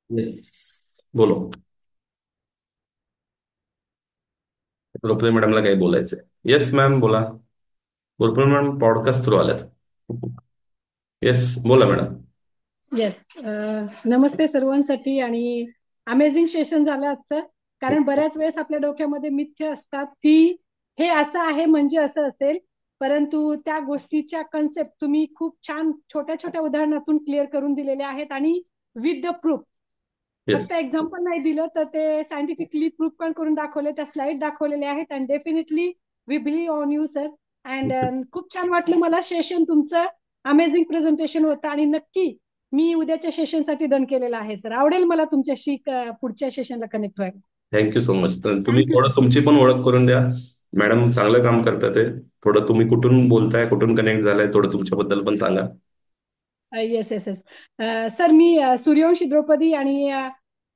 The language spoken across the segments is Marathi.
येस. बोलो. रुपये मॅडमला काही बोलायचंय. येस मॅम, बोला. रुपये मॅडम पॉडकास्ट थ्रू आल्यात. येस, बोला मॅडम. येस. नमस्ते सर्वांसाठी आणि अमेझिंग सेशन झालं आजचं. कारण बऱ्याच वेळेस आपल्या डोक्यामध्ये मिथ्य असतात की हे असं आहे म्हणजे असं असेल, परंतु त्या गोष्टीच्या कन्सेप्ट तुम्ही खूप छान छोट्या छोट्या उदाहरणातून क्लिअर करून दिलेल्या आहेत आणि विथ द प्रूफ. येस. फक्त एक्झाम्पल नाही दिलं तर ते सायंटिफिकली प्रूफ पण करून दाखवले, त्या स्लाइड दाखवलेल्या आहेत. And definitely we believe on you sir. And खूप छान वाटलं मला सेशन तुमचं. अमेझिंग प्रेझेंटेशन होतं आणि नक्की मी उद्याच्या सेशनसाठी डन केलेला आहे सर. आवडेल मला तुमच्याशी पुढच्या सेशनला कनेक्ट व्हायला. Thank you so much. तुम्ही थँक्यू. थोडं तुमची पण ओळख करून द्या. मॅडम चांगलं काम करतात ते. थोडं तुम्ही कुठून बोलताय, कुठून कनेक्ट झालाय, थोडं तुमच्याबद्दल पण सांगा. Yes yes yes. सर मी सूर्यवंशी द्रौपदी आणि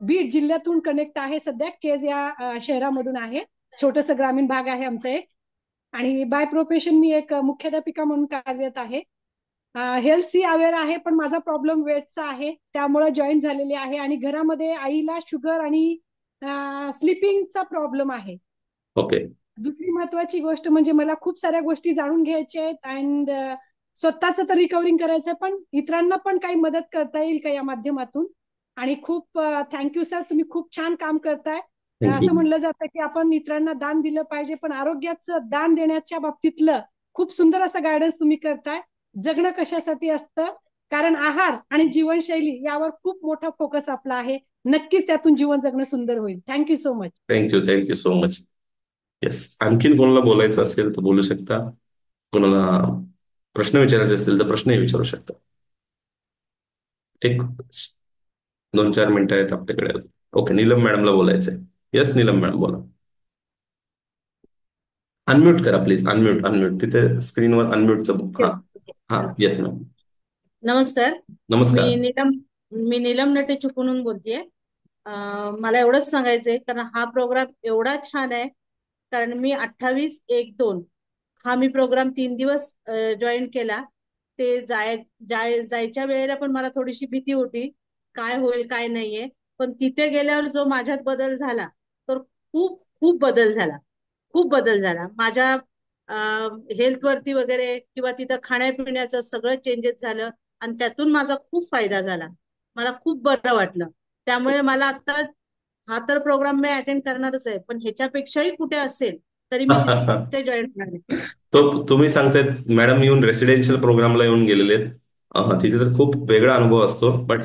बीड जिल्ह्यातून कनेक्ट आहे सध्या. केज या शहरामधून आहे. छोटस ग्रामीण भाग आहे आमचं एक. आणि बाय प्रोफेशन मी एक मुख्याध्यापिका म्हणून कार्यरत आहे. हेल्थशी अवेअर आहे, पण माझा प्रॉब्लेम वेटचा आहे, त्यामुळे जॉईन झालेली आहे. आणि घरामध्ये आईला शुगर आणि स्लिपिंगचा प्रॉब्लेम आहे. ओके. दुसरी महत्वाची गोष्ट म्हणजे मला खूप साऱ्या गोष्टी जाणून घ्यायच्या आहेत अँड स्वतःच तर रिकव्हरिंग करायचंय, पण इतरांना पण काही मदत करता येईल का या माध्यमातून. आणि खूप थँक्यू सर, तुम्ही खूप छान काम करताय. थँक्यू. असं म्हणलं जातं की आपण इतरांना दान दिलं पाहिजे, पण आरोग्याचं दान देण्याच्या बाबतीतलं खूप सुंदर असं गायडन्स तुम्ही करताय. जगणं कशासाठी असतं, कारण आहार आणि जीवनशैली यावर खूप मोठा फोकस आपला आहे. नक्कीच त्यातून जीवन जगणं सुंदर होईल. Thank you so much. Thank you so much. Yes. आणखीन कोणाला बोलायचं असेल तर बोलू शकता. कोणाला प्रश्न विचारायचे असतील तर प्रश्नही विचारू शकता. एक 2-4 मिनिटं आहेत आपल्याकडे अजून. ओके, नीलम मॅडमला बोलायचंय. येस नीलम मॅडम, बोला. अनम्यूट करा प्लीज. अनम्यूट अनम्यूट तिथे स्क्रीनवर अनम्यूटचं. ओके हा. ओके. हा. Yes ma'am. नमस्कार. मी नमस्कार. नीलम मी नीलम नटे चिपळूणहून बोलतेय. मला एवढंच सांगायचंय, कारण हा प्रोग्राम एवढा छान आहे. कारण मी 28/1/2 हा प्रोग्राम 3 दिवस जॉईन केला. ते जायच्या वेळेला पण मला थोडीशी भीती होती, काय होईल काय नाहीये. पण तिथे गेल्यावर जो माझ्यात बदल झाला, तर खूप खूप बदल झाला. खूप बदल झाला माझ्या हेल्थ वरती वगैरे, किंवा तिथं खाण्यापिण्याचं सगळं चेंजेस झालं. आणि त्यातून माझा खूप फायदा झाला. मला खूप बरं वाटलं. त्यामुळे मला आता हा तर प्रोग्राम मी अटेंड करणारच आहे, पण ह्याच्यापेक्षाही कुठे असेल तरी मी तिथे जॉईन करणार आहे. तो तुम्ही सांगतायत मॅडम येऊन रेसिडेन्शियल प्रोग्रामला येऊन गेलेले आहेत. तिथे तर खूप वेगळा अनुभव असतो, बट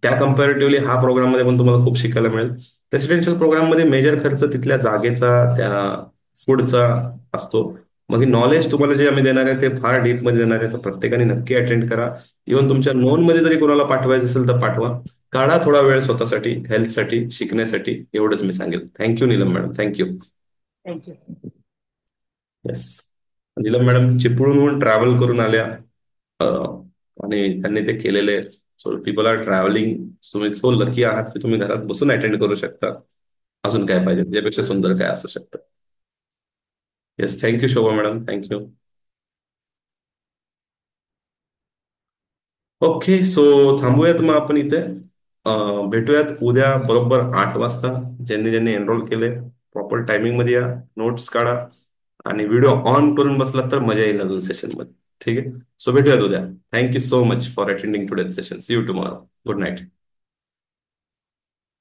त्या कम्पॅरेटिव्हली हा प्रोग्राममध्ये पण तुम्हाला खूप शिकायला मिळेल. रेसिडेन्शियल प्रोग्राममध्ये मेजर खर्च तिथल्या जागेचा, त्या फूडचा असतो. मग नॉलेज तुम्हाला जे आम्ही देणार आहे ते फार डीपमध्ये देणार आहे, तर प्रत्येकाने नक्की अटेंड करा. इव्हन तुमच्या नोनमध्ये जरी कोणाला पाठवायचं असेल तर पाठवा. काढा थोडा वेळ स्वतःसाठी, हेल्थसाठी, शिकण्यासाठी. एवढंच मी सांगेल. Thank you Neelam madam, thank you. Thank you. Yes. Neelam madam चिपळूणहून ट्रॅव्हल करून आल्या. आणि त्यांनी ते केलेले. So people are travelling. तुम्ही सो लकी आहात की तुम्ही घरात बसून अटेंड करू शकता. अजून काय पाहिजे, त्याच्यापेक्षा सुंदर काय असू शकतं. येस, थँक्यू शोभा मॅडम, थँक्यू. ओके, सो थांबूयात मग आपण इथे. भेटूयात उद्या बरोबर 8 वाजता. ज्यांनी ज्यांनी एनरोल केले प्रॉपर टायमिंग मध्ये या, नोट्स काढा. आणि व्हिडिओ ऑन करून बसला तर मजा येईल अजून सेशन मध्ये. ठीक आहे. सो भेटूयात उद्या. Thank you so much for attending today's session. See you tomorrow. Good night.